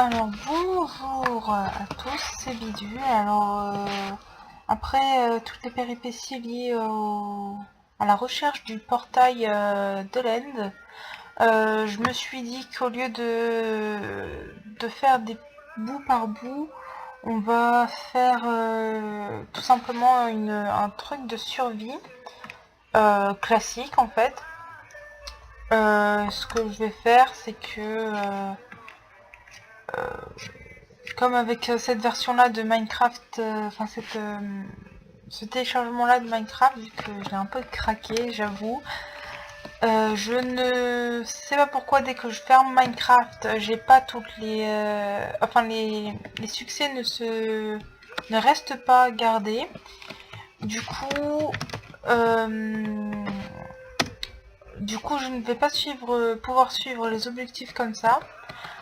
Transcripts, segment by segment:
Alors bonjour à tous, c'est Bidu. Alors après toutes les péripéties liées à la recherche du portail de l'End, je me suis dit qu'au lieu de faire des bout par bout, on va faire tout simplement un truc de survie classique en fait. Ce que je vais faire, c'est que comme avec cette version là de Minecraft, enfin ce téléchargement là de Minecraft, vu que je l'ai un peu craqué, j'avoue, je ne sais pas pourquoi dès que je ferme Minecraft, j'ai pas toutes les, enfin les succès ne restent pas gardés. Du coup, je ne vais pas pouvoir suivre les objectifs comme ça.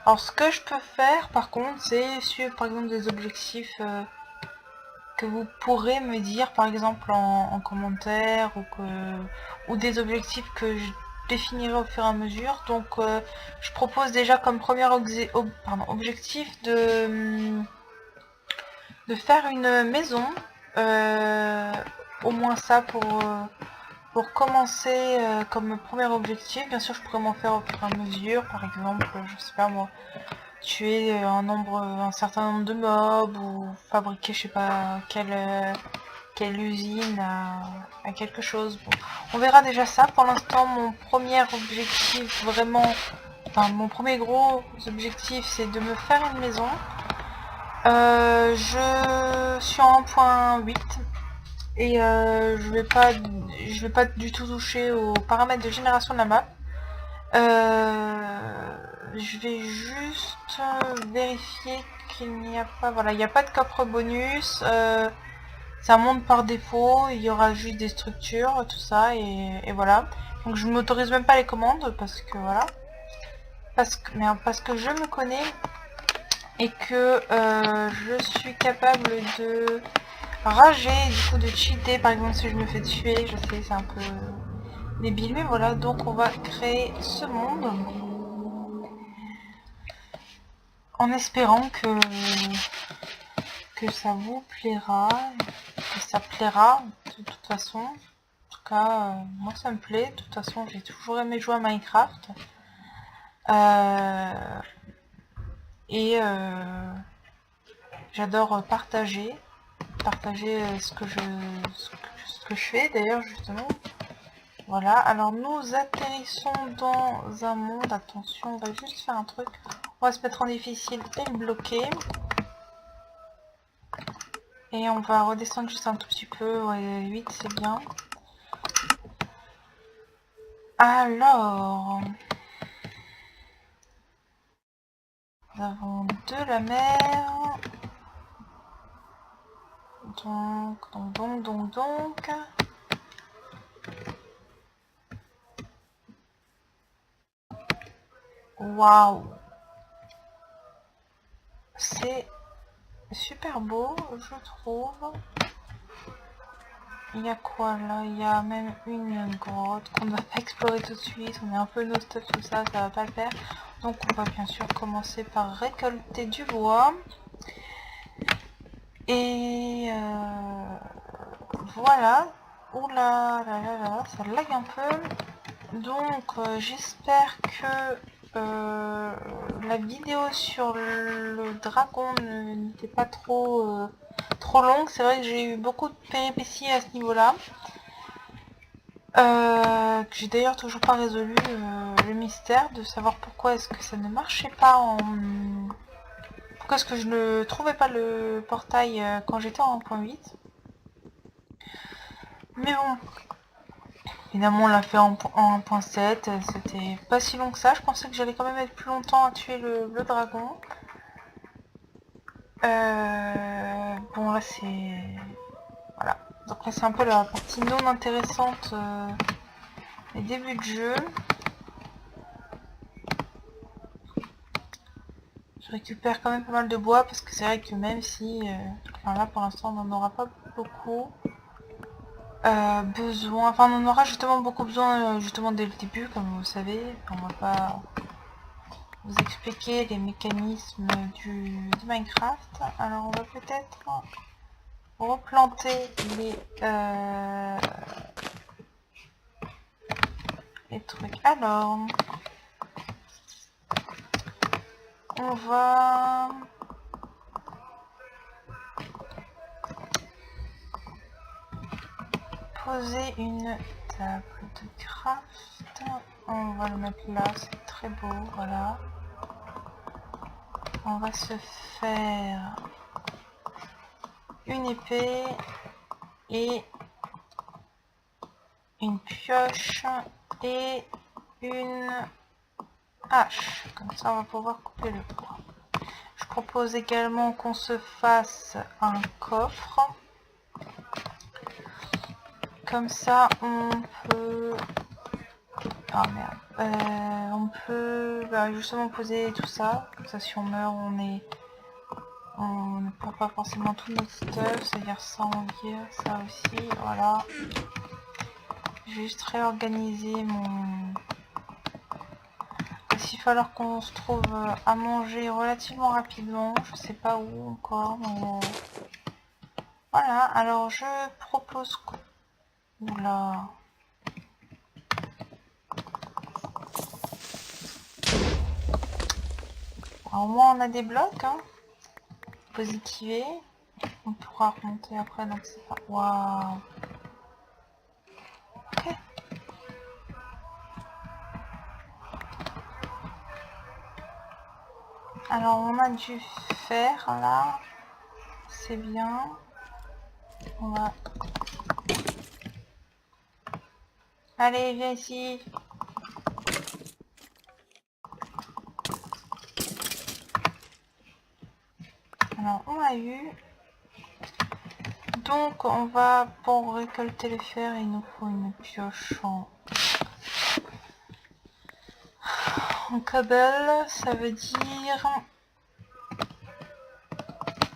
Alors ce que je peux faire par contre, c'est suivre par exemple des objectifs que vous pourrez me dire par exemple en commentaire, ou des objectifs que je définirai au fur et à mesure. Donc je propose déjà comme premier objectif de faire une maison, au moins ça pour commencer comme premier objectif. Bien sûr je pourrais m'en faire au fur et à mesure, par exemple je sais pas moi, tuer un certain nombre de mobs, ou fabriquer je sais pas quelle usine à quelque chose. Bon, on verra déjà ça. Pour l'instant mon premier objectif vraiment, enfin mon premier gros objectif, c'est de me faire une maison. Je suis en 1.8 et je vais pas du tout toucher aux paramètres de génération de la map. Je vais juste vérifier qu'il n'y a pas, voilà, il n'y a pas de coffre bonus. C'est un monde par défaut, il y aura juste des structures, tout ça, et voilà. Donc je ne m'autorise même pas les commandes parce que voilà, parce que je me connais et que je suis capable de rager, du coup de cheater. Par exemple si je me fais tuer, je sais c'est un peu débile, mais voilà. Donc on va créer ce monde en espérant que ça vous plaira, que ça plaira de toute façon. En tout cas, moi ça me plaît. De toute façon, j'ai toujours aimé jouer à Minecraft. Et j'adore partager ce que je fais d'ailleurs justement. Voilà, alors nous atterrissons dans un monde. Attention, on va juste faire un truc. On va se mettre en difficile et le bloquer. Et on va redescendre juste un tout petit peu. Ouais, 8 c'est bien. Alors, nous avons de la mer. Donc. Waouh! C'est super beau, je trouve. Il y a quoi là? Il y a même une grotte qu'on ne va pas explorer tout de suite. On est un peu nostalgique, tout ça, ça va pas le faire. Donc on va bien sûr commencer par récolter du bois. Et voilà. Oula, là, ça lag un peu. Donc j'espère que la vidéo sur le dragon n'était pas trop longue. C'est vrai que j'ai eu beaucoup de péripéties à ce niveau-là. Que j'ai d'ailleurs toujours pas résolu le mystère de savoir pourquoi est-ce que ça ne marchait pas pourquoi est-ce que je ne trouvais pas le portail quand j'étais en 1.8. Mais bon, évidemment on l'a fait en 1.7, c'était pas si long que ça. Je pensais que j'allais quand même être plus longtemps à tuer le dragon. Bon là c'est... Voilà. Donc là c'est un peu la partie non intéressante des débuts de jeu. Je récupère quand même pas mal de bois parce que c'est vrai que même si... enfin là pour l'instant on n'en aura pas beaucoup besoin. Enfin on en aura justement beaucoup besoin justement dès le début comme vous savez. On va vous expliquer les mécanismes de Minecraft. Alors on va peut-être replanter les trucs. Alors on va poser une table de craft. On va le mettre là, c'est très beau, voilà. On va se faire une épée et une pioche et une hache. Comme ça, on va pouvoir couper le bois. Je propose également qu'on se fasse un coffre. Comme ça, on peut... Ah merde. On peut justement poser tout ça. Comme ça, si on meurt, on ne prend pas forcément tout notre stuff. C'est-à-dire ça, on vire, ça aussi. Voilà. Juste réorganiser mon... Il va falloir qu'on se trouve à manger relativement rapidement. Je sais pas où encore, mais... Voilà, alors je propose... Oula... Alors, au moins on a des blocs, hein. Positiver. On pourra remonter après, donc c'est pas... Waouh. Ok. Alors on a du fer là. C'est bien. On va... Allez, viens ici. Alors on a eu... Donc on va, pour récolter le fer, il nous faut une pioche en cobble, ça veut dire...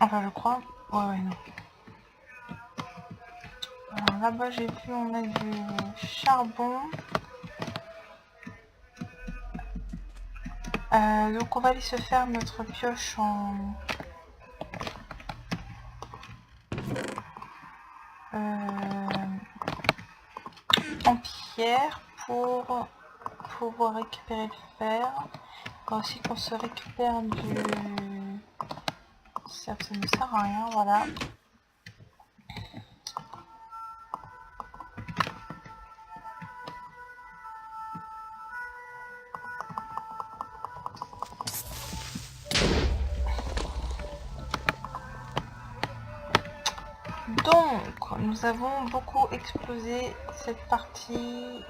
Enfin je crois... Ouais non. Alors là-bas j'ai vu on a du charbon. Donc on va aller se faire notre pioche en... en pierre pour pouvoir récupérer le fer. Il faut aussi qu'on se récupère du... Ça ne sert à rien, voilà. Donc, nous avons beaucoup explosé cette partie.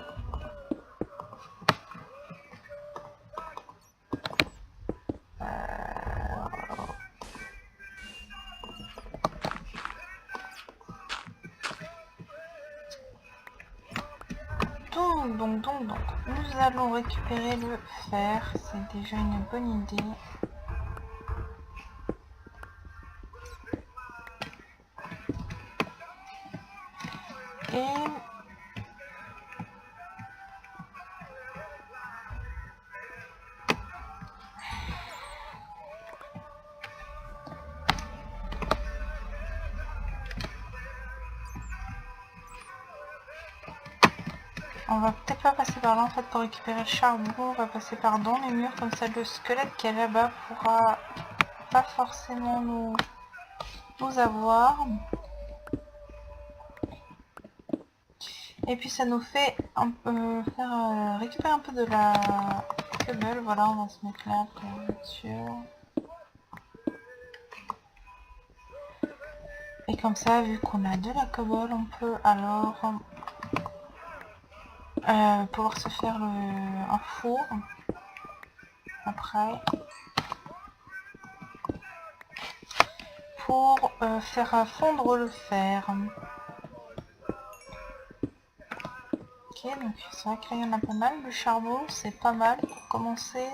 Donc, nous allons récupérer le fer, c'est déjà une bonne idée. Et on va peut-être pas passer par là en fait pour récupérer le charbon, on va passer par dans les murs, comme ça le squelette qui est là-bas pourra pas forcément nous avoir. Et puis ça nous fait récupérer un peu de la cobble, voilà, on va se mettre là, bien sûr. Et comme ça, vu qu'on a de la cobble, on peut alors pouvoir se faire un four après pour faire fondre le fer. Ok, donc c'est vrai qu'il y en a pas mal. Le charbon, c'est pas mal pour commencer.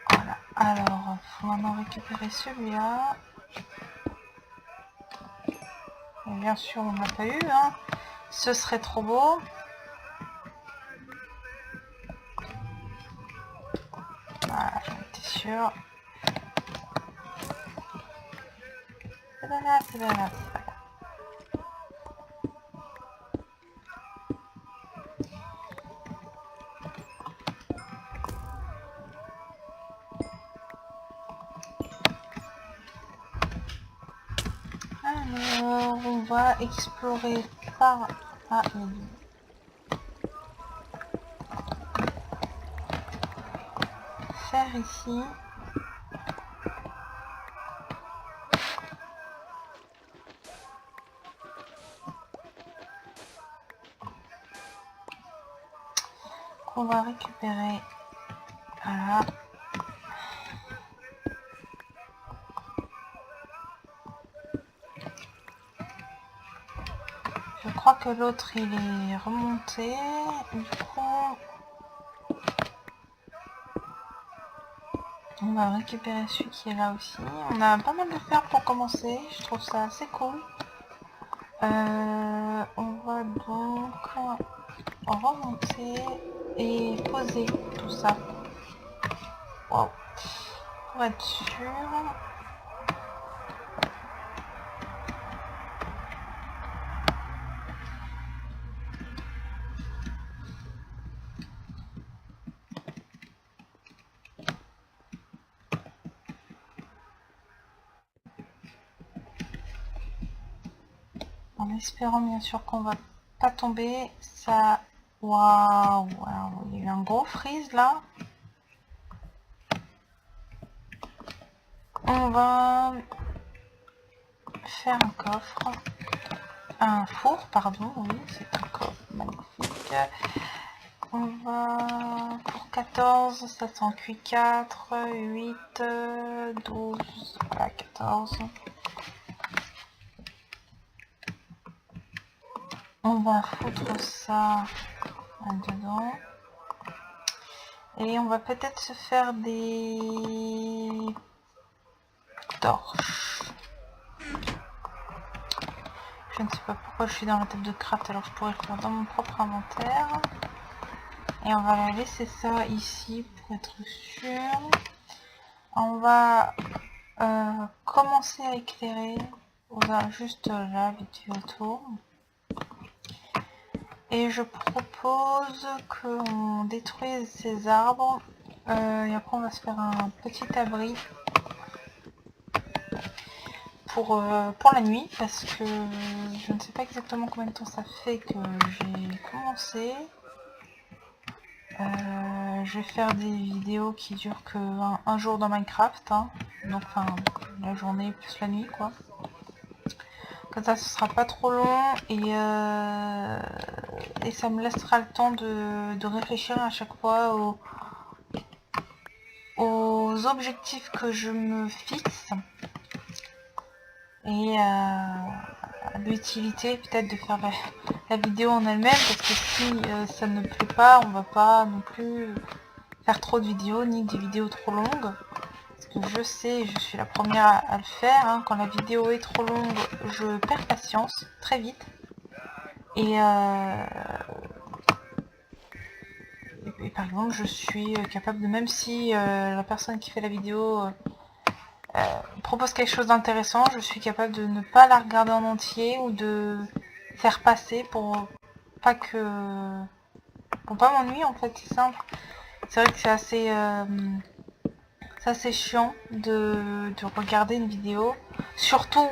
Voilà, alors il faut maintenant récupérer celui-là. Et bien sûr, on n'a pas eu, hein. Ce serait trop beau. sûr. C'est pas grave, c'est pas grave, c'est pas grave. Alors, on va explorer par... Ah, faire ici. On va récupérer. Voilà. Je crois que l'autre il est remonté. Du coup, on va récupérer celui qui est là aussi. On a pas mal de fer pour commencer. Je trouve ça assez cool. On va donc remonter et poser tout ça. Wow. Pour être sûr. En espérant bien sûr qu'on va pas tomber. Ça... Waouh, il y a eu un gros freeze là. On va faire un coffre. Un four, pardon, oui, c'est un coffre magnifique. On va pour 14, ça s'en cuit 4, 8, 12, voilà 14. On va foutre ça là-dedans. Et on va peut-être se faire des torches. Je ne sais pas pourquoi je suis dans la table de craft alors je pourrais le faire dans mon propre inventaire. Et on va la laisser ça ici pour être sûr. On va commencer à éclairer. On va juste là, vite fait autour. Et je propose qu'on détruise ces arbres. Et après on va se faire un petit abri. Pour la nuit, parce que je ne sais pas exactement combien de temps ça fait que j'ai commencé. Je vais faire des vidéos qui durent que un jour dans Minecraft, hein. Donc enfin la journée plus la nuit quoi. Comme ça ce sera pas trop long et ça me laissera le temps de réfléchir à chaque fois aux objectifs que je me fixe. Et l'utilité peut-être de faire la vidéo en elle-même, parce que si ça ne plaît pas, on va pas non plus faire trop de vidéos, ni des vidéos trop longues. Parce que je sais, je suis la première à le faire, hein, quand la vidéo est trop longue, je perds patience très vite. Et par exemple, je suis capable de, même si la personne qui fait la vidéo propose quelque chose d'intéressant, je suis capable de ne pas la regarder en entier ou de faire passer pour pas m'ennuyer en fait, c'est simple. C'est vrai que c'est assez chiant de regarder une vidéo, surtout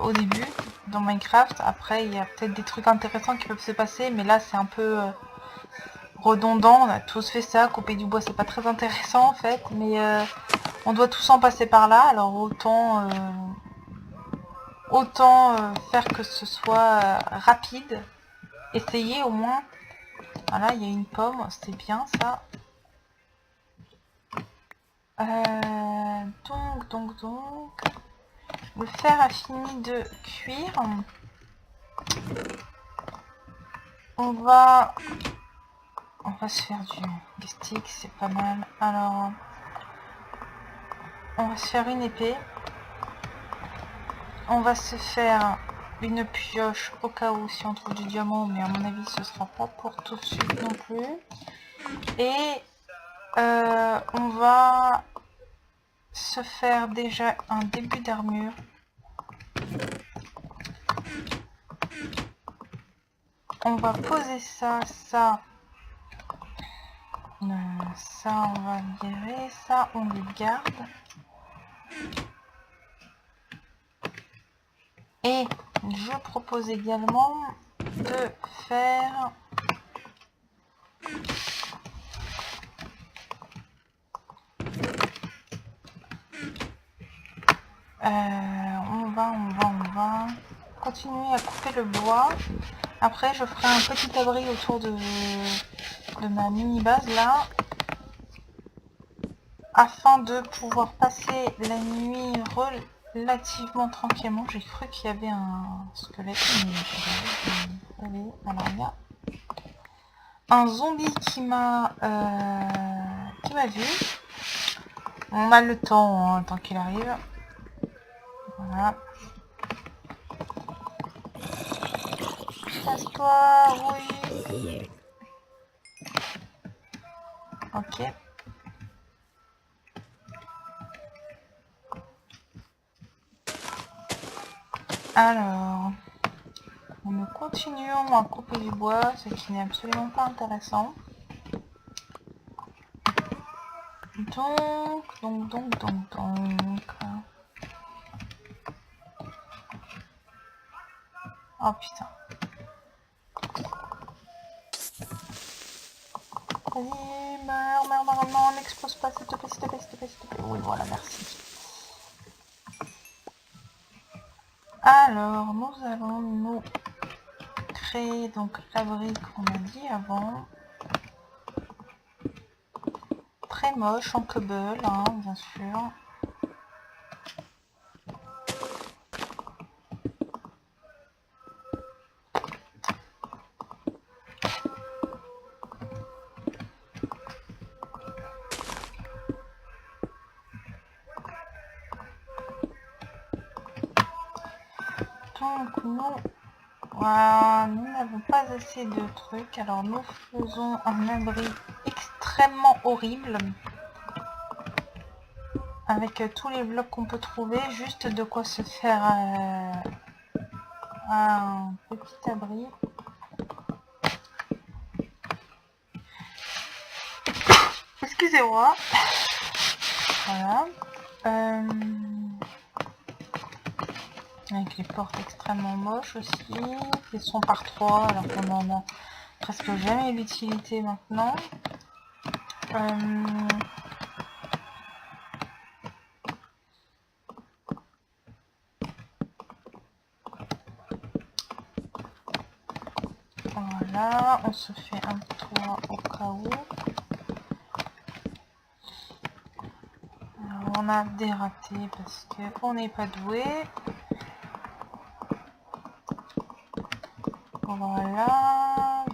au début dans Minecraft. Après il y a peut-être des trucs intéressants qui peuvent se passer, mais là c'est un peu redondant, on a tous fait ça, couper du bois c'est pas très intéressant en fait, mais on doit tous en passer par là, alors autant faire que ce soit rapide, essayer au moins. Voilà, il y a une pomme, c'est bien ça. Donc, le fer a fini de cuire. On va se faire des sticks, c'est pas mal. Alors, on va se faire une épée. On va se faire une pioche au cas où si on trouve du diamant, mais à mon avis ce sera pas pour tout de suite non plus. Et On va se faire déjà un début d'armure. On va poser ça, ça. Ça, on va virer. Ça, on le garde. Et je propose également de faire... on va continuer à couper le bois. Après, je ferai un petit abri autour de ma mini base là, afin de pouvoir passer la nuit relativement tranquillement. J'ai cru qu'il y avait un squelette, mais allez, alors il y a un zombie qui m'a vu. On a le temps, hein, tant qu'il arrive. Voilà. Casse-toi, oui. Ok. Alors, nous continuons à couper du bois, ce qui n'est absolument pas intéressant. Donc. Oh putain. Allez, meurs, non, n'explose pas, s'il te plaît, s'il te plaît, s'il te plaît, s'il te plaît. Oui, voilà, merci. Alors, nous allons nous créer donc l'abri qu'on a dit avant. Très moche en cobble, hein, bien sûr. Donc nous n'avons pas assez de trucs, alors nous faisons un abri extrêmement horrible avec tous les blocs qu'on peut trouver, juste de quoi se faire un petit abri. Excusez-moi. Voilà. Avec les portes extrêmement moches aussi, qui sont par 3 alors qu'on en a presque jamais l'utilité maintenant. Voilà, on se fait un toit au cas où. Alors, on a des ratés parce qu'on n'est pas doué. Voilà,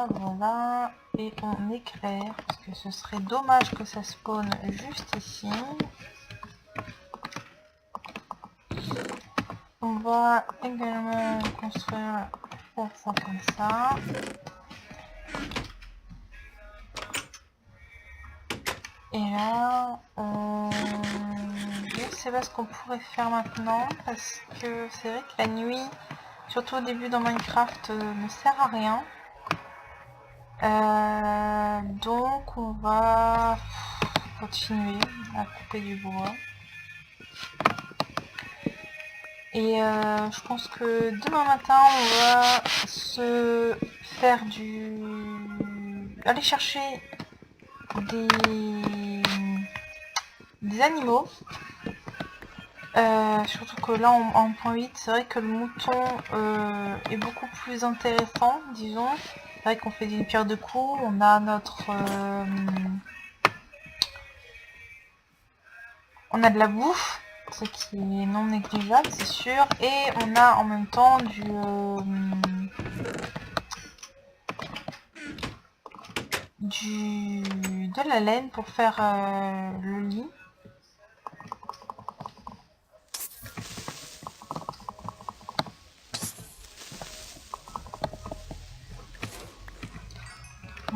voilà, et on éclaire, parce que ce serait dommage que ça spawn juste ici. On va également construire, faire ça comme ça. Et là, je sais pas ce qu'on pourrait faire maintenant, parce que c'est vrai que la nuit, surtout au début dans Minecraft, ne sert à rien. Donc on va continuer à couper du bois. Et je pense que demain matin on va se faire aller chercher des animaux. Surtout que là en point 8 c'est vrai que le mouton est beaucoup plus intéressant, disons. C'est vrai qu'on fait une pierre de coups, on a notre on a de la bouffe, ce qui est non négligeable c'est sûr, et on a en même temps de la laine pour faire le lit.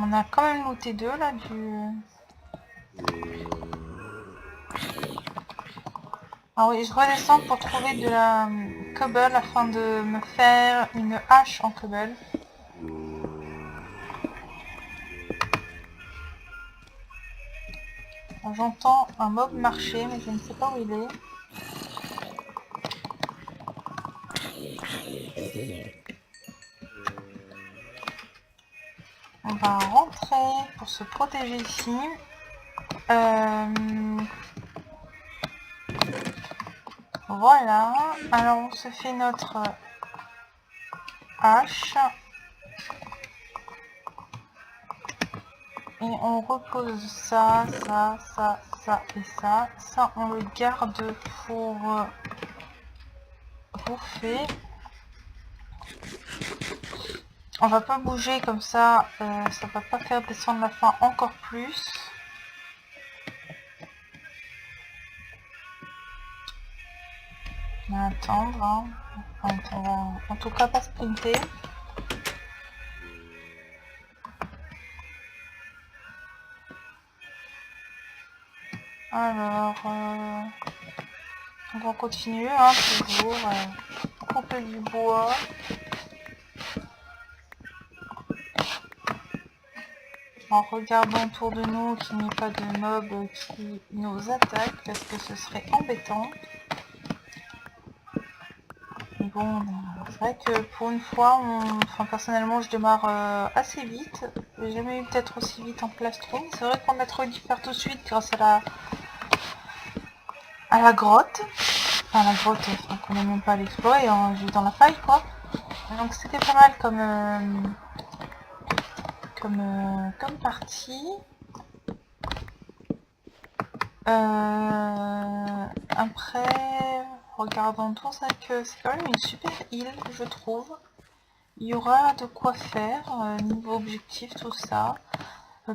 On a quand même looté 2 là Ah oui, je redescends pour trouver de la cobble afin de me faire une hache en cobble. J'entends un mob marcher, mais je ne sais pas où il est. On va rentrer pour se protéger ici. Voilà. Alors on se fait notre hache. Et on repose ça, ça, ça, ça et ça. Ça on le garde pour bouffer. On va pas bouger comme ça va pas faire descendre la faim encore plus. On va attendre, hein. On va en tout cas pas sprinter. Alors, on va continuer, hein, toujours couper du bois. En regardant autour de nous qu'il n'y ait pas de mobs qui nous attaquent parce que ce serait embêtant. Mais bon, c'est vrai que pour une fois, enfin, personnellement je démarre assez vite. J'ai jamais eu peut-être aussi vite en plastron. C'est vrai qu'on a trouvé du faire tout de suite grâce à la grotte. Enfin la grotte, enfin, qu'on n'a même pas à l'explorer, hein, juste dans la faille quoi. Donc c'était pas mal comme partie. Après, regardons tout ça que c'est quand même une super île, je trouve. Il y aura de quoi faire, niveau objectif, tout ça.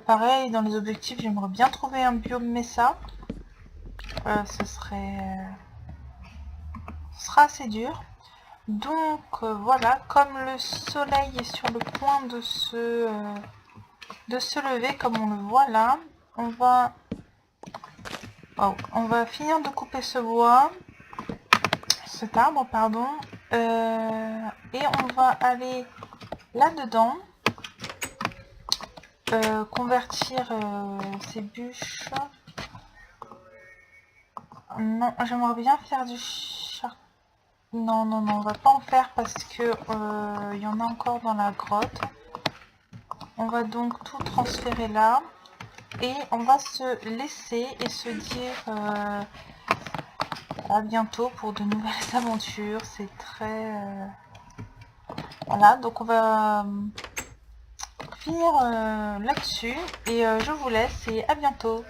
Pareil, dans les objectifs, j'aimerais bien trouver un biome Mesa. Ce sera assez dur. Donc voilà, comme le soleil est sur le point de se lever, comme on le voit là, on va finir de couper ce bois, cet arbre, pardon, et on va aller là-dedans, convertir ces bûches. Non, j'aimerais bien faire du char. Non, non, non, on va pas en faire parce que il y en a encore dans la grotte. On va donc tout transférer là. Et on va se laisser et se dire à bientôt pour de nouvelles aventures. C'est très... Voilà, donc on va finir là-dessus. Et je vous laisse et à bientôt.